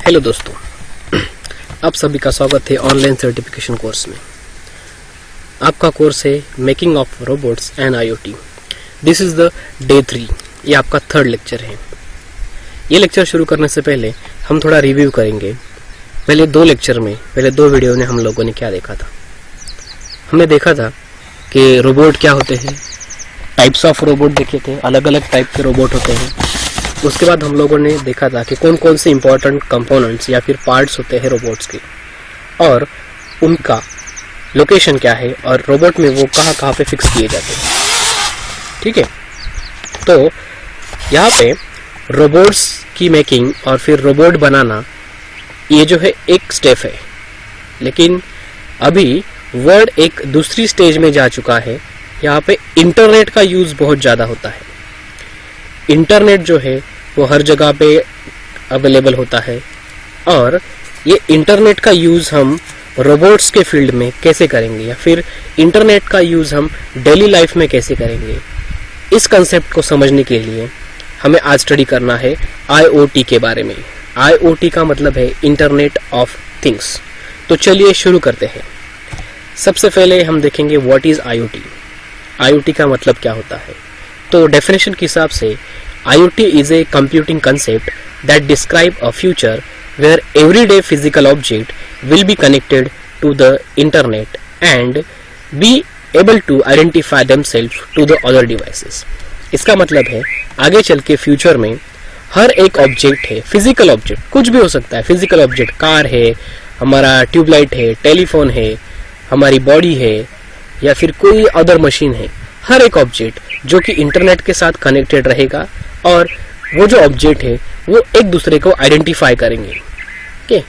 Hello दोस्तों, आप सभी का स्वागत है ऑनलाइन सर्टिफिकेशन कोर्स में। आपका कोर्स है making of robots and IoT. This is the day 3। ये आपका थर्ड लेक्चर है। ये लेक्चर शुरू करने से पहले हम थोड़ा रिव्यू करेंगे। पहले दो वीडियो में हम लोगों ने क्या देखा था। हमने देखा था कि रोबोट क्या होते हैं, टाइप्स ऑफ रोबोट देखे थे, अलग अलग टाइप के रोबोट होते हैं। उसके बाद हम लोगों ने देखा था कि कौन कौन से इंपॉर्टेंट कंपोनेंट्स या फिर पार्ट्स होते हैं रोबोट्स के, और उनका लोकेशन क्या है और रोबोट में वो कहाँ कहाँ पे फिक्स किए जाते हैं। ठीक है, तो यहाँ पे रोबोट्स की मेकिंग और फिर रोबोट बनाना ये जो है एक स्टेप है, लेकिन अभी वर्ल्ड एक दूसरी स्टेज में जा चुका है। यहाँ पे इंटरनेट का यूज़ बहुत ज़्यादा होता है। इंटरनेट जो है वो हर जगह पे अवेलेबल होता है, और ये इंटरनेट का यूज़ हम रोबोट्स के फील्ड में कैसे करेंगे या फिर इंटरनेट का यूज़ हम डेली लाइफ में कैसे करेंगे, इस कंसेप्ट को समझने के लिए हमें आज स्टडी करना है आईओटी के बारे में। आईओटी का मतलब है इंटरनेट ऑफ थिंग्स। तो चलिए शुरू करते हैं। सबसे पहले हम देखेंगे व्हाट इज़ आईओटी। आईओटी का मतलब क्या होता है। तो डेफिनेशन के हिसाब से IoT is a computing concept that describe a future where everyday physical object will be connected to the internet and be able to identify themselves to the other devices। इसका मतलब है आगे चल के फ्यूचर में हर एक ऑब्जेक्ट है, physical object, कुछ भी हो सकता है। फिजिकल ऑब्जेक्ट कार है, हमारा ट्यूबलाइट है, टेलीफोन है, हमारी बॉडी है, या फिर कोई अदर मशीन है। हर एक ऑब्जेक्ट जो कि इंटरनेट के साथ कनेक्टेड रहेगा, और वो जो ऑब्जेक्ट है वो एक दूसरे को आइडेंटिफाई करेंगे। Okay,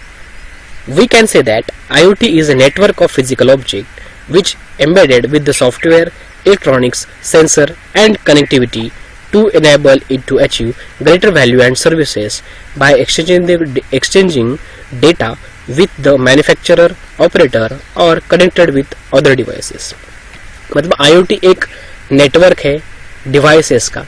we can say that IoT is a network of physical object which embedded with the software, electronics, sensor and connectivity to enable it to achieve greater value and services by exchanging data with the manufacturer, operator or connected with other devices। मतलब IoT एक network है devices का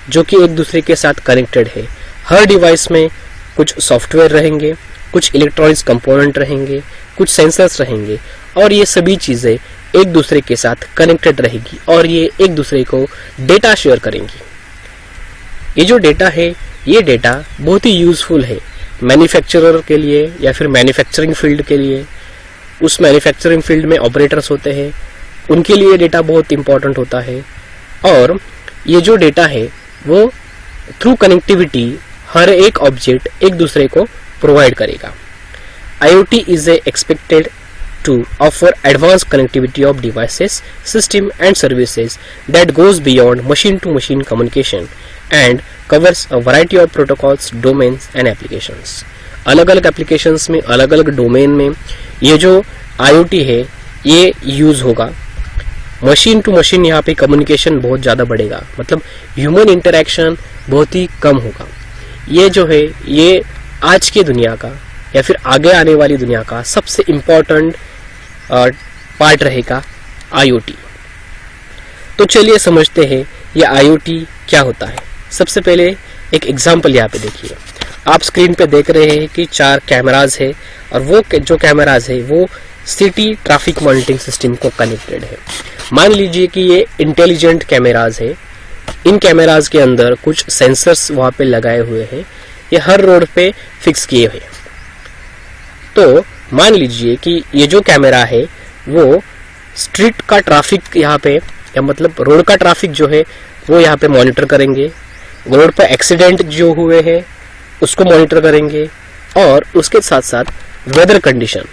जो कि एक दूसरे के साथ कनेक्टेड है। हर डिवाइस में कुछ सॉफ्टवेयर रहेंगे, कुछ इलेक्ट्रॉनिक्स कंपोनेंट रहेंगे, कुछ सेंसर्स रहेंगे, और ये सभी चीज़ें एक दूसरे के साथ कनेक्टेड रहेगी और ये एक दूसरे को डेटा शेयर करेंगी। ये जो डेटा है, ये डेटा बहुत ही यूज़फुल है मैन्युफैक्चरर के लिए या फिर मैन्युफैक्चरिंग फील्ड के लिए। उस मैन्युफैक्चरिंग फील्ड में ऑपरेटर्स होते हैं, उनके लिए डेटा बहुत इंपॉर्टेंट होता है। और ये जो डेटा है वो थ्रू कनेक्टिविटी हर एक ऑब्जेक्ट एक दूसरे को प्रोवाइड करेगा। IoT is expected to offer advanced connectivity of devices, system and services that goes beyond machine-to-machine communication and covers a variety of protocols, domains and applications। अलग अलग applications में, अलग अलग domain में ये जो IoT है ये यूज़ होगा। मशीन टू मशीन यहाँ पे कम्युनिकेशन बहुत ज़्यादा बढ़ेगा, मतलब ह्यूमन इंटरेक्शन बहुत ही कम होगा। ये जो है ये आज की दुनिया का या फिर आगे आने वाली दुनिया का सबसे इम्पोर्टेंट पार्ट रहेगा IoT। तो चलिए समझते हैं ये IoT क्या होता है। सबसे पहले एक एग्जांपल यहाँ पे देखिए। आप स्क्रीन पे देख रहे हैं कि 4 कैमराज है, और वो जो कैमराज है वो सिटी ट्रैफिक मॉनिटरिंग सिस्टम को कनेक्टेड है। मान लीजिए कि ये इंटेलिजेंट कैमराज है। इन कैमराज के अंदर कुछ सेंसर्स वहाँ पे लगाए हुए हैं, ये हर रोड पे फिक्स किए हुए। तो मान लीजिए कि ये जो कैमरा है वो स्ट्रीट का ट्रैफिक यहाँ पे, या मतलब रोड का ट्रैफिक जो है वो यहाँ पे मॉनिटर करेंगे। रोड पर एक्सीडेंट जो हुए हैं उसको मॉनिटर करेंगे, और उसके साथ साथ वेदर कंडीशन,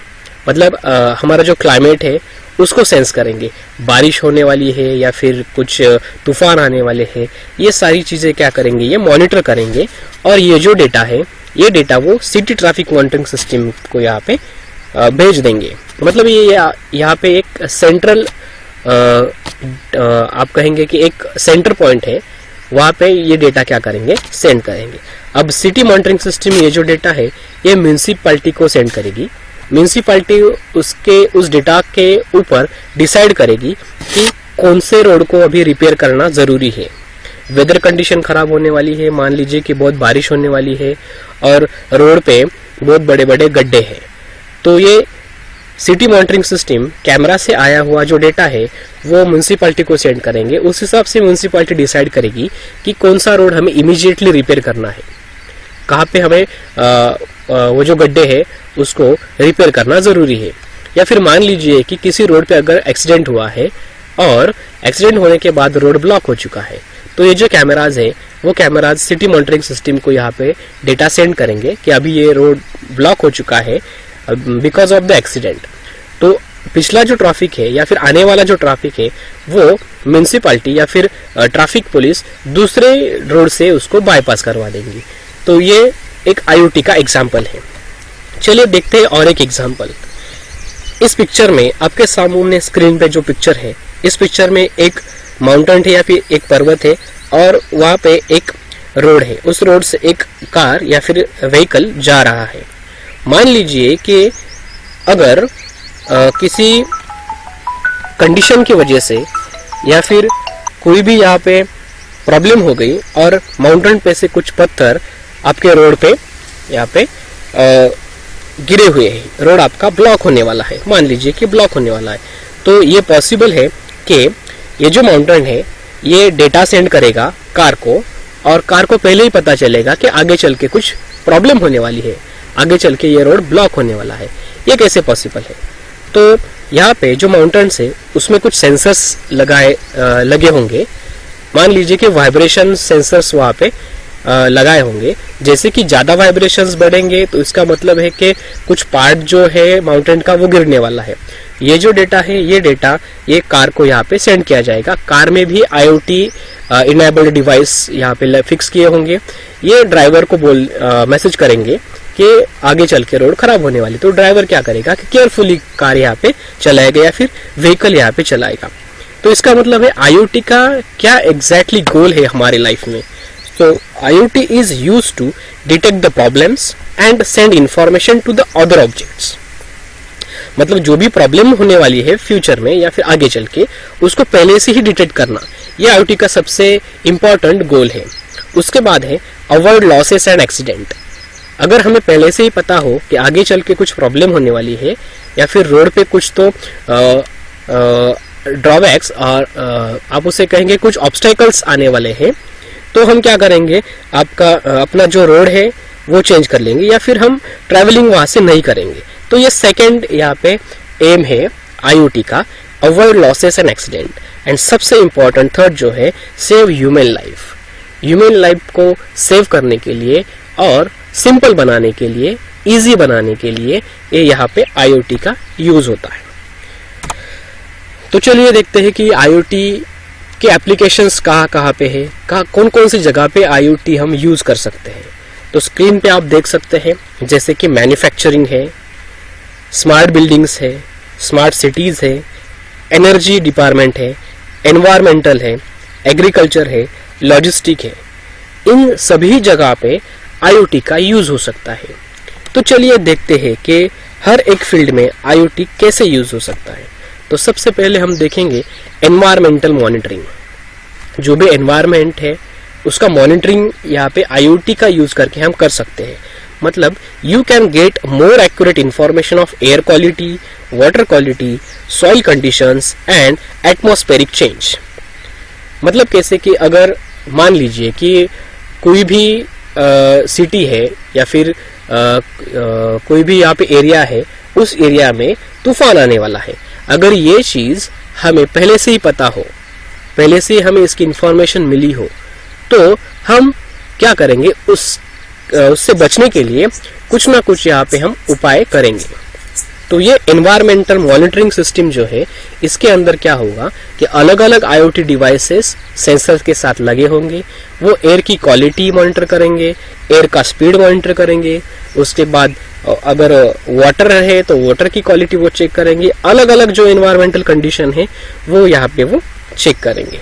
मतलब हमारा जो क्लाइमेट है उसको सेंस करेंगे। बारिश होने वाली है या फिर कुछ तूफान आने वाले हैं, ये सारी चीज़ें क्या करेंगे, ये मॉनिटर करेंगे। और ये जो डेटा है, ये डेटा वो सिटी ट्रैफिक मॉनिटरिंग सिस्टम को यहाँ पे भेज देंगे। मतलब ये यहाँ पे एक सेंट्रल आप कहेंगे कि एक सेंटर पॉइंट है, वहाँ पे ये डेटा क्या करेंगे, सेंड करेंगे। अब सिटी मॉनिटरिंग सिस्टम ये जो डेटा है ये म्यूनिसिपैलिटी को सेंड करेगी। म्यूनिसिपैलिटी उस डेटा के ऊपर डिसाइड करेगी कि कौन से रोड को अभी रिपेयर करना ज़रूरी है। वेदर कंडीशन ख़राब होने वाली है, मान लीजिए कि बहुत बारिश होने वाली है और रोड पे बहुत बड़े बड़े गड्ढे हैं। तो ये सिटी मॉनिटरिंग सिस्टम कैमरा से आया हुआ जो डेटा है वो म्यूनसिपैलिटी को सेंड करेंगे। उस हिसाब से म्यूनसिपैलिटी डिसाइड करेगी कि कौन सा रोड हमें इमीडिएटली रिपेयर करना है, कहाँ पे हमें वो जो गड्ढे है उसको रिपेयर करना ज़रूरी है। या फिर मान लीजिए कि किसी रोड पे अगर एक्सीडेंट हुआ है और एक्सीडेंट होने के बाद रोड ब्लॉक हो चुका है, तो ये जो कैमराज है वो कैमराज सिटी मॉनिटरिंग सिस्टम को यहाँ पे डेटा सेंड करेंगे कि अभी ये रोड ब्लॉक हो चुका है बिकॉज ऑफ द एक्सीडेंट। तो पिछला जो ट्रैफिक है या फिर आने वाला जो ट्रैफिक है वो म्यूनसिपैलिटी या फिर ट्रैफिक पुलिस दूसरे रोड से उसको बाईपास करवा देंगी। तो ये एक IoT का एग्जाम्पल है। चलिए देखते हैं और एक एग्जाम्पल। इस पिक्चर में आपके सामने स्क्रीन पे जो पिक्चर है, इस पिक्चर में एक माउंटेन है या फिर एक पर्वत है और वहाँ पे एक रोड है। उस रोड से एक कार या फिर व्हीकल जा रहा है। मान लीजिए कि अगर किसी कंडीशन की वजह से या फिर कोई भी यहाँ पे प्रॉब्लम हो गई और माउंटेन पे से कुछ पत्थर आपके रोड पे यहाँ पे गिरे हुए हैं, रोड आपका ब्लॉक होने वाला है, मान लीजिए कि ब्लॉक होने वाला है, तो ये पॉसिबल है कि ये जो माउंटेन है ये डेटा सेंड करेगा कार को, और कार को पहले ही पता चलेगा कि आगे चल के कुछ प्रॉब्लम होने वाली है, आगे चल के ये रोड ब्लॉक होने वाला है। ये कैसे पॉसिबल है? तो यहाँ पे जो माउंटेन्स है उसमें कुछ सेंसर्स लगे होंगे। मान लीजिए कि वाइब्रेशन सेंसर्स वहाँ पे लगाए होंगे। जैसे कि ज़्यादा वाइब्रेशंस बढ़ेंगे तो इसका मतलब है कि कुछ पार्ट जो है माउंटेन का वो गिरने वाला है। ये जो डेटा है ये डेटा ये कार को यहाँ पे सेंड किया जाएगा। कार में भी IoT इनेबल्ड डिवाइस यहाँ पे फिक्स किए होंगे। ये ड्राइवर को मैसेज करेंगे कि आगे चल के रोड खराब होने वाली, तो ड्राइवर क्या करेगा कि केयरफुली कार यहाँ पे चलाएगा या फिर व्हीकल यहाँ पे चलाएगा। तो इसका मतलब है IoT का क्या एग्जैक्टली गोल है हमारे लाइफ में। So IoT is used to detect the problems and send information to the other objects। मतलब जो भी प्रॉब्लम होने वाली है फ्यूचर में या फिर आगे चल के उसको पहले से ही डिटेक्ट करना, ये IoT का सबसे इम्पोर्टेंट गोल है। उसके बाद है अवॉइड लॉसेस एंड एक्सीडेंट। अगर हमें पहले से ही पता हो कि आगे चल के कुछ प्रॉब्लम होने वाली है या फिर रोड पे कुछ तो ड्रॉबैक्स और आप उसे कहेंगे कुछ ऑब्स्टेकल्स आने वाले हैं, तो हम क्या करेंगे, अपना जो रोड है वो चेंज कर लेंगे या फिर हम ट्रैवलिंग वहां से नहीं करेंगे। तो ये सेकंड यहाँ पे एम है IoT का, avoid losses and accident. And सबसे इम्पोर्टेंट थर्ड जो है save human life. Human life को सेव करने के लिए और सिंपल बनाने के लिए, इजी बनाने के लिए ये यहाँ पे IoT का यूज होता है। तो चलिए देखते हैं कि IoT के एप्लीकेशंस कहाँ पे है, कौन कौन सी जगह पे IoT हम यूज कर सकते हैं। तो स्क्रीन पे आप देख सकते हैं जैसे कि मैन्युफैक्चरिंग है, स्मार्ट बिल्डिंग्स है, स्मार्ट सिटीज है, एनर्जी डिपार्टमेंट है, एनवायरमेंटल है, एग्रीकल्चर है, लॉजिस्टिक है। इन सभी जगह पे IoT का यूज हो सकता है। तो चलिए देखते हैं कि हर एक फील्ड में IoT कैसे यूज हो सकता है। तो सबसे पहले हम देखेंगे एनवायरमेंटल मॉनिटरिंग। जो भी एनवायरमेंट है उसका मॉनिटरिंग यहाँ पे IoT का यूज करके हम कर सकते हैं। मतलब you can get more accurate information of air quality, water quality, soil conditions and atmospheric change. मतलब कैसे कि अगर मान लीजिए कि कोई भी सिटी है या फिर कोई भी यहाँ पे एरिया है, उस एरिया में तूफान आने वाला है। अगर ये चीज़ हमें पहले से ही पता हो, पहले से हमें इसकी इंफॉर्मेशन मिली हो, तो हम क्या करेंगे, उससे बचने के लिए कुछ ना कुछ यहाँ पे हम उपाय करेंगे। तो ये एनवायरमेंटल मॉनिटरिंग सिस्टम जो है, इसके अंदर क्या होगा कि अलग अलग IoT डिवाइसेस सेंसर के साथ लगे होंगे। वो एयर की क्वालिटी मॉनिटर करेंगे, एयर का स्पीड मॉनिटर करेंगे। उसके बाद अगर वाटर है तो वाटर की क्वालिटी वो चेक करेंगे। अलग अलग जो एनवायरमेंटल कंडीशन है वो यहाँ पे वो चेक करेंगे।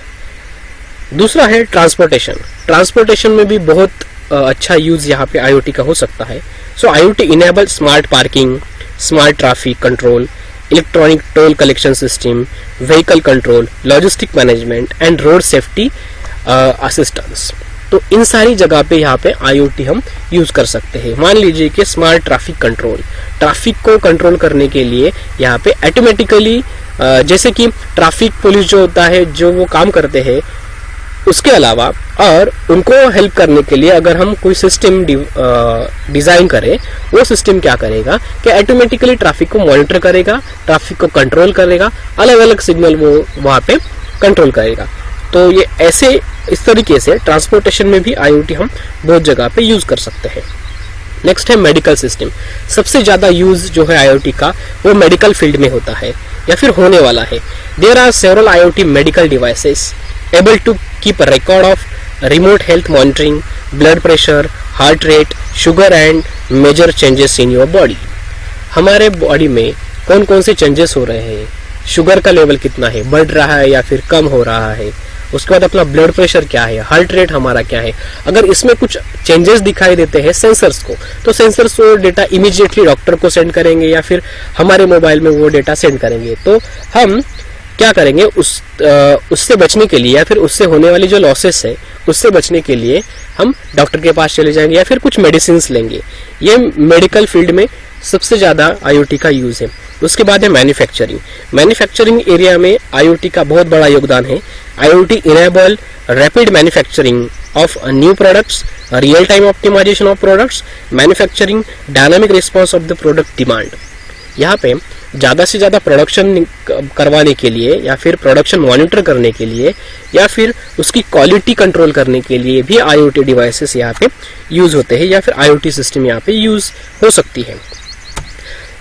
दूसरा है ट्रांसपोर्टेशन। ट्रांसपोर्टेशन में भी बहुत अच्छा यूज यहाँ पे IoT का हो सकता है। सो IoT enable smart parking, smart traffic control, electronic toll collection system, vehicle control, logistic management and road safety assistance. तो इन सारी जगह पे यहाँ पे IoT हम यूज कर सकते हैं। मान लीजिए कि स्मार्ट ट्रैफिक कंट्रोल, ट्रैफिक को कंट्रोल करने के लिए यहाँ पे ऑटोमेटिकली जैसे कि ट्रैफिक पुलिस जो होता है जो वो काम करते हैं, उसके अलावा और उनको हेल्प करने के लिए अगर हम कोई सिस्टम डिजाइन करें, वो सिस्टम क्या करेगा कि ऑटोमेटिकली ट्रैफिक को मॉनिटर करेगा, ट्रैफिक को कंट्रोल करेगा, अलग अलग सिग्नल वो वहाँ पे कंट्रोल करेगा। तो ये ऐसे इस तरीके से ट्रांसपोर्टेशन में भी IoT हम बहुत जगह पे यूज कर सकते हैं। नेक्स्ट है मेडिकल सिस्टम। सबसे ज्यादा यूज जो है IoT का वो मेडिकल फील्ड में होता है या फिर होने वाला है। There are several IoT medical devices able to keep a record of remote health monitoring, blood pressure, heart rate, sugar and major changes in your body। हमारे बॉडी में कौन कौन से चेंजेस हो रहे हैं, शुगर का लेवल कितना है, बढ़ रहा है या फिर कम हो रहा है, उसके बाद अपना ब्लड प्रेशर क्या है, हार्ट रेट हमारा क्या है। अगर इसमें कुछ चेंजेस दिखाई देते हैं सेंसर्स को, तो सेंसर्स वो डेटा इमीडिएटली डॉक्टर को सेंड करेंगे या फिर हमारे मोबाइल में वो डेटा सेंड करेंगे। तो हम क्या करेंगे उससे बचने के लिए या फिर उससे होने वाली जो लॉसेस है उससे बचने के लिए हम डॉक्टर के पास चले जाएंगे या फिर कुछ मेडिसिन लेंगे। ये मेडिकल फील्ड में सबसे ज्यादा IoT का यूज है। उसके बाद है मैन्युफैक्चरिंग। मैन्युफैक्चरिंग एरिया में IoT का बहुत बड़ा योगदान है। IoT enable rapid manufacturing of new products, real time optimization of products, manufacturing dynamic response of the product demand. यहाँ पे ज़्यादा से ज़्यादा प्रोडक्शन करवाने के लिए या फिर प्रोडक्शन मॉनिटर करने के लिए या फिर उसकी क्वालिटी कंट्रोल करने के लिए भी IoT डिवाइसेस यहाँ पे यूज होते हैं या फिर IoT सिस्टम यहाँ पे यूज हो सकती है।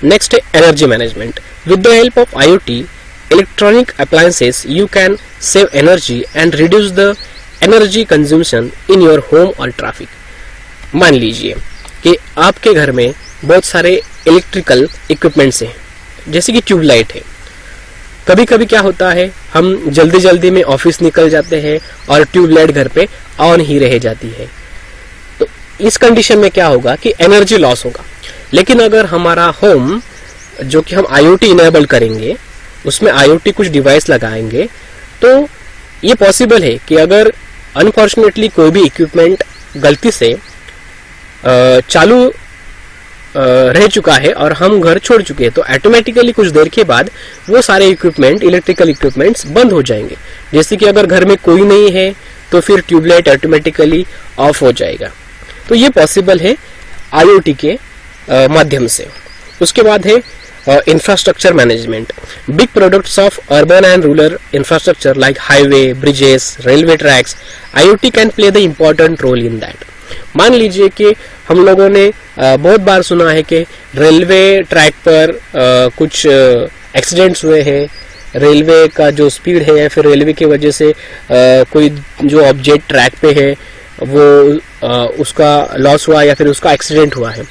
नेक्स्ट है energy management. With the help of IoT electronic appliances you can save energy and reduce the energy consumption in your home और ट्रैफिक। मान लीजिए कि आपके घर में बहुत सारे इलेक्ट्रिकल इक्विपमेंट्स हैं, जैसे कि ट्यूबलाइट है। कभी कभी क्या होता है, हम जल्दी जल्दी में ऑफिस निकल जाते हैं और ट्यूबलाइट घर पे ऑन ही रह जाती है। तो इस कंडीशन में क्या होगा कि एनर्जी लॉस होगा। लेकिन अगर हमारा होम जो कि हम IoT इनेबल करेंगे, उसमें IoT कुछ डिवाइस लगाएंगे, तो ये पॉसिबल है कि अगर अनफॉर्चुनेटली कोई भी इक्विपमेंट गलती से चालू रह चुका है और हम घर छोड़ चुके हैं, तो ऑटोमेटिकली कुछ देर के बाद वो सारे इक्विपमेंट, इलेक्ट्रिकल इक्विपमेंट्स बंद हो जाएंगे। जैसे कि अगर घर में कोई नहीं है तो फिर ट्यूबलाइट ऑटोमेटिकली ऑफ हो जाएगा। तो ये पॉसिबल है IoT के माध्यम से। उसके बाद है infrastructure management. Big products of urban and rural infrastructure like highway, bridges, railway tracks, IoT can play the important role in that. मान लीजिए कि हम लोगों ने बहुत बार सुना है कि रेलवे ट्रैक पर कुछ एक्सीडेंट्स हुए हैं, रेलवे का जो स्पीड है या फिर रेलवे की वजह से कोई जो ऑब्जेक्ट ट्रैक पे है वो उसका लॉस हुआ या फिर उसका एक्सीडेंट हुआ है।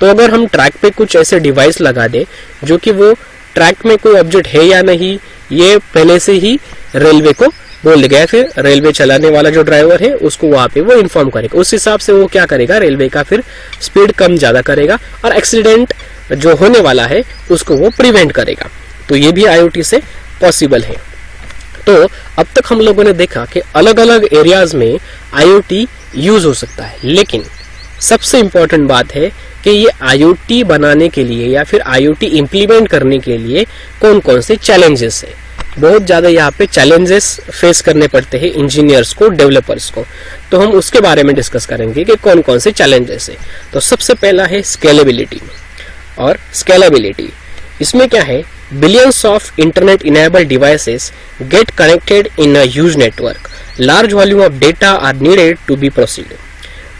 तो अगर हम ट्रैक पे कुछ ऐसे डिवाइस लगा दें जो कि वो ट्रैक में कोई ऑब्जेक्ट है या नहीं ये पहले से ही रेलवे को बोल देगा, फिर रेलवे चलाने वाला जो ड्राइवर है उसको वहां पे वो इन्फॉर्म करेगा। उस हिसाब से वो क्या करेगा, रेलवे का फिर स्पीड कम ज्यादा करेगा और एक्सीडेंट जो होने वाला है उसको वो प्रिवेंट करेगा। तो ये भी IoT से पॉसिबल है। तो अब तक हम लोगों ने देखा कि अलग अलग एरियाज में IoT यूज हो सकता है, लेकिन सबसे इंपॉर्टेंट बात है कि ये IoT बनाने के लिए या फिर IoT इम्प्लीमेंट करने के लिए कौन कौन से चैलेंजेस है। बहुत ज्यादा यहाँ पे चैलेंजेस फेस करने पड़ते हैं इंजीनियर्स को, डेवलपर्स को। तो हम उसके बारे में डिस्कस करेंगे कि कौन कौन से चैलेंजेस है। तो सबसे पहला है स्केलेबिलिटी और स्केलेबिलिटी। इसमें क्या है, billions of internet enabled devices get connected in a huge network, large volume of data are needed to be proceed.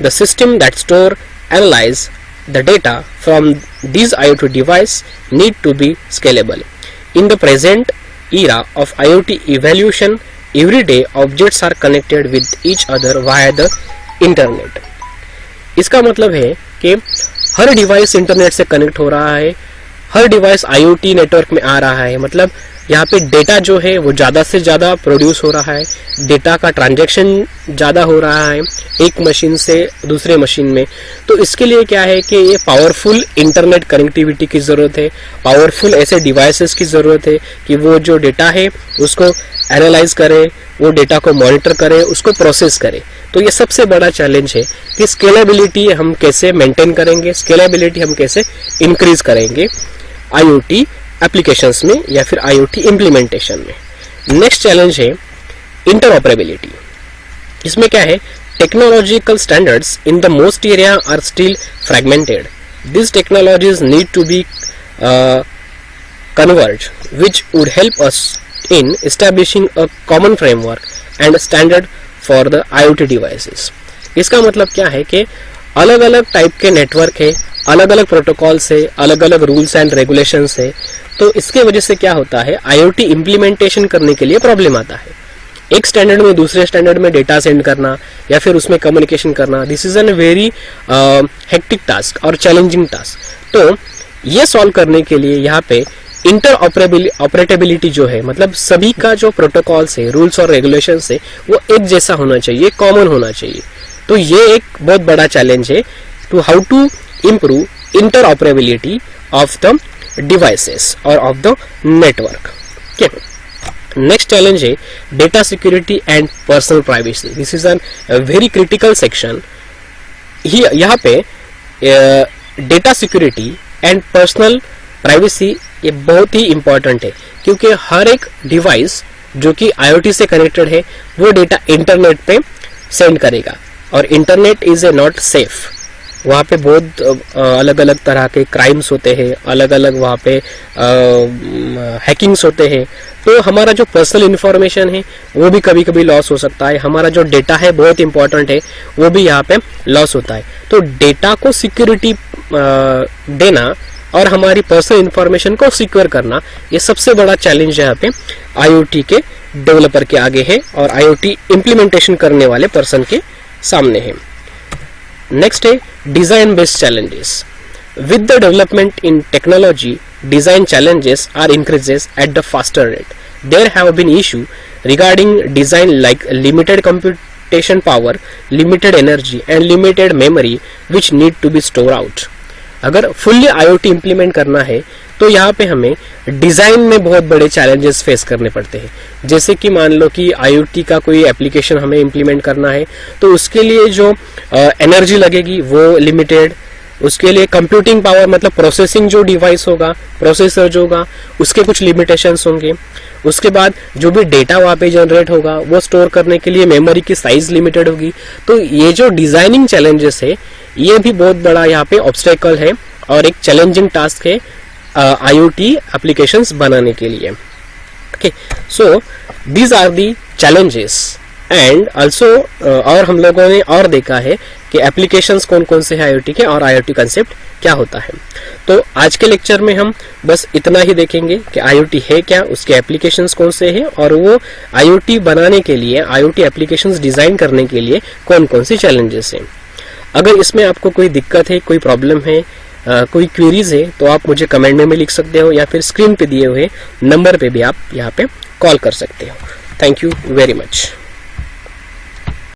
The system that store analyze the data from these IoT device need to be scalable. In the present era of IoT evolution, every day objects are connected with each other via the internet. इसका मतलब है कि हर device internet से connect हो रहा है, हर device IoT network में आ रहा है। मतलब यहाँ पे डेटा जो है वो ज़्यादा से ज़्यादा प्रोड्यूस हो रहा है, डेटा का ट्रांजैक्शन ज़्यादा हो रहा है एक मशीन से दूसरे मशीन में। तो इसके लिए क्या है कि ये पावरफुल इंटरनेट कनेक्टिविटी की ज़रूरत है, पावरफुल ऐसे डिवाइसेस की ज़रूरत है कि वो जो डेटा है उसको एनालाइज करे, वो डेटा को मॉनिटर करे, उसको प्रोसेस करे। तो ये सबसे बड़ा चैलेंज है कि स्केलेबिलिटी हम कैसे मेंटेन करेंगे, स्केलेबिलिटी हम कैसे इंक्रीज करेंगे IoT एप्लीकेशंस में या फिर IoT इम्प्लीमेंटेशन में। नेक्स्ट चैलेंज है इंटरऑपरेबिलिटी। इसमें क्या है, technological standards in the most area are still fragmented. This technologies need to be converged, which would help us in establishing a common framework and standard for the IoT devices. इसका मतलब क्या है कि अलग अलग टाइप के network है, अलग अलग प्रोटोकॉल्स है, अलग अलग रूल्स एंड रेगुलेशंस है। तो इसके वजह से क्या होता है, IoT इम्प्लीमेंटेशन करने के लिए प्रॉब्लम आता है। एक स्टैंडर्ड में दूसरे स्टैंडर्ड में डेटा सेंड करना या फिर उसमें कम्युनिकेशन करना, this is an very hectic task और चैलेंजिंग टास्क। तो ये सॉल्व करने के लिए यहाँ पे ऑपरेटेबिलिटी जो है, मतलब सभी का जो प्रोटोकॉल्स है, रूल्स और रेगुलेशंस है, वो एक जैसा होना चाहिए, कॉमन होना चाहिए। तो ये एक बहुत बड़ा चैलेंज है to how to improve interoperability of the devices और of the network. Next challenge है data security and personal privacy. This is an very critical section. यहाँ पे data security and personal privacy ये बहुत ही इंपॉर्टेंट है, क्योंकि हर एक डिवाइस जो कि IoT से कनेक्टेड है वो डेटा इंटरनेट पे सेंड करेगा, और internet is a not safe. वहाँ पे बहुत अलग अलग तरह के क्राइम्स होते हैं, अलग अलग वहाँ पे हैकिंग्स होते हैं। तो हमारा जो पर्सनल इन्फॉर्मेशन है वो भी कभी कभी लॉस हो सकता है, हमारा जो डेटा है बहुत इंपॉर्टेंट है वो भी यहाँ पे लॉस होता है। तो डेटा को सिक्योरिटी देना और हमारी पर्सनल इन्फॉर्मेशन को सिक्योर करना, ये सबसे बड़ा चैलेंज यहाँ पे IoT के डेवलपर के आगे है और IoT इम्प्लीमेंटेशन करने वाले पर्सन के सामने है। नेक्स्ट है design based challenges. With the development in technology, design challenges are increases at the faster rate. There have been issue regarding design like limited computation power, limited energy and limited memory which need to be stored out. अगर fully IoT implement करना है तो यहाँ पे हमें design में बहुत बड़े चैलेंजेस फेस करने पड़ते हैं। जैसे कि मान लो कि IoT का कोई एप्लीकेशन हमें इम्प्लीमेंट करना है तो उसके लिए जो एनर्जी लगेगी वो लिमिटेड, उसके लिए कंप्यूटिंग पावर मतलब प्रोसेसिंग जो डिवाइस होगा, प्रोसेसर जो होगा, उसके कुछ लिमिटेशंस होंगे। उसके बाद जो भी डेटा वहाँ पे जनरेट होगा वो स्टोर करने के लिए मेमोरी की साइज लिमिटेड होगी। तो ये जो डिजाइनिंग चैलेंजेस है ये भी बहुत बड़ा यहाँ पे ऑब्स्टेकल है और एक चैलेंजिंग टास्क है IoT एप्लीकेशंस बनाने के लिए। Okay, so these are the challenges and also और हम लोगों ने और देखा है कि एप्लीकेशंस कौन कौन से हैं IoT के और IoT कंसेप्ट क्या होता है। तो आज के लेक्चर में हम बस इतना ही देखेंगे कि IoT है क्या, उसके एप्लीकेशंस कौन से हैं और वो IoT बनाने के लिए, IoT एप्लीकेशंस डिजाइन करने के लिए कौन कौन सी चैलेंजेस हैं। अगर इसमें आपको कोई दिक्कत है, कोई प्रॉब्लम है, कोई क्वेरीज है तो आप मुझे कमेंट में लिख सकते हो या फिर स्क्रीन पे दिए हुए नंबर पे भी आप यहाँ पे कॉल कर सकते हो। Thank you very much.